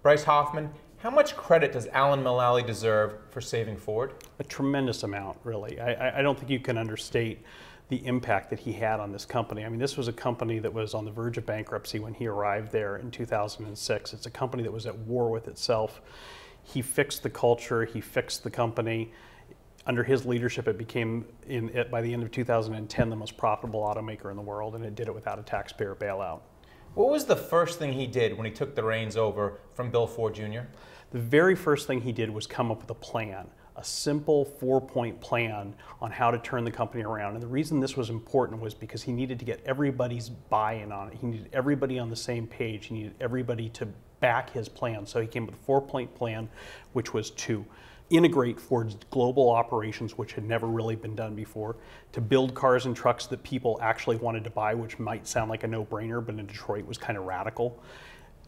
Bryce Hoffman, how much credit does Alan Mulally deserve for saving Ford? A tremendous amount, really. I don't think you can understate the impact that he had on this company. I mean, this was a company that was on the verge of bankruptcy when he arrived there in 2006. It's a company that was at war with itself. He fixed the culture, he fixed the company. Under his leadership, it became, by the end of 2010, the most profitable automaker in the world, and it did it without a taxpayer bailout. What was the first thing he did when he took the reins over from Bill Ford Jr.? The very first thing he did was come up with a plan, a simple 4-point plan on how to turn the company around. And the reason this was important was because he needed to get everybody's buy-in on it. He needed everybody on the same page. He needed everybody to back his plan. So he came with a 4-point plan, which was to integrate Ford's global operations, which had never really been done before, to build cars and trucks that people actually wanted to buy, which might sound like a no-brainer, but in Detroit was kind of radical,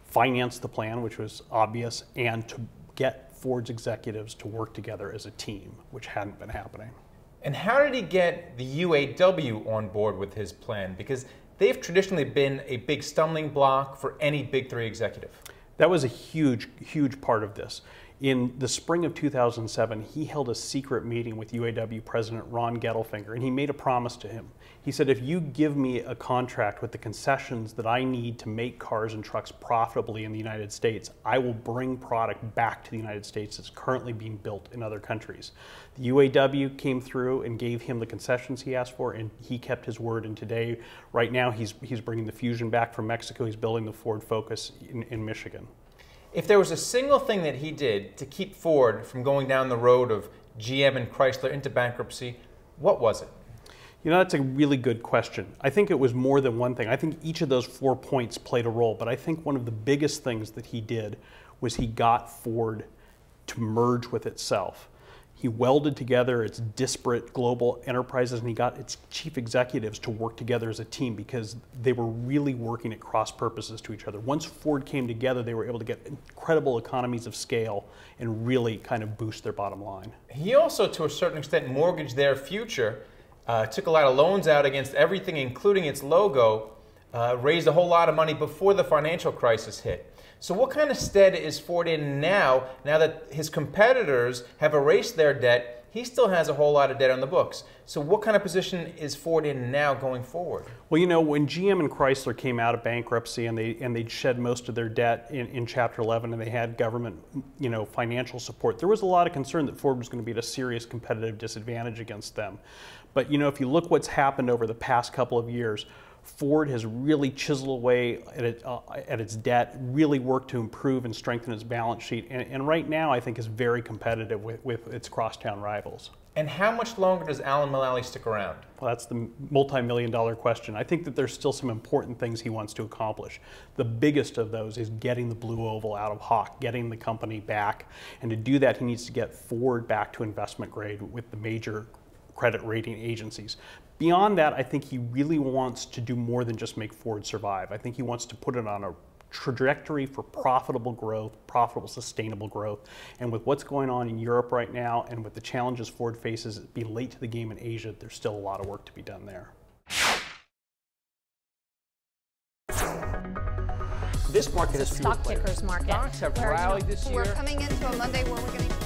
finance the plan, which was obvious, and to get Ford's executives to work together as a team, which hadn't been happening. And how did he get the UAW on board with his plan? Because they've traditionally been a big stumbling block for any Big Three executive. That was a huge, huge part of this. In the spring of 2007, he held a secret meeting with UAW President Ron Gettelfinger, and he made a promise to him. He said, if you give me a contract with the concessions that I need to make cars and trucks profitably in the United States, I will bring product back to the United States that's currently being built in other countries. The UAW came through and gave him the concessions he asked for, and he kept his word. And today, right now, he's bringing the Fusion back from Mexico. He's building the Ford Focus in Michigan. If there was a single thing that he did to keep Ford from going down the road of GM and Chrysler into bankruptcy, what was it? You know, that's a really good question. I think it was more than one thing. I think each of those 4 points played a role, but I think one of the biggest things that he did was he got Ford to merge with itself. He welded together its disparate global enterprises, and he got its chief executives to work together as a team because they were really working at cross purposes to each other. Once Ford came together, they were able to get incredible economies of scale and really kind of boost their bottom line. He also, to a certain extent, mortgaged their future, took a lot of loans out against everything, including its logo, raised a whole lot of money before the financial crisis hit. So what kind of stead is Ford in now that his competitors have erased their debt? He still has a whole lot of debt on the books. So what kind of position is Ford in now going forward? Well, you know, when GM and Chrysler came out of bankruptcy and they'd shed most of their debt in Chapter 11 and they had government, you know, financial support, there was a lot of concern that Ford was going to be at a serious competitive disadvantage against them. But, you know, if you look what's happened over the past couple of years, Ford has really chiseled away at its debt, really worked to improve and strengthen its balance sheet, and right now I think is very competitive with its crosstown rivals. And how much longer does Alan Mulally stick around? Well, that's the multi-million-dollar question. I think that there's still some important things he wants to accomplish. The biggest of those is getting the blue oval out of Hawk, getting the company back, and to do that he needs to get Ford back to investment grade with the major credit rating agencies. Beyond that, I think he really wants to do more than just make Ford survive. I think he wants to put it on a trajectory for profitable growth, profitable, sustainable growth. And with what's going on in Europe right now and with the challenges Ford faces being late to the game in Asia, there's still a lot of work to be done there. This market is stock pickers market. Stocks have rallied this year. We're coming into a Monday where we're going to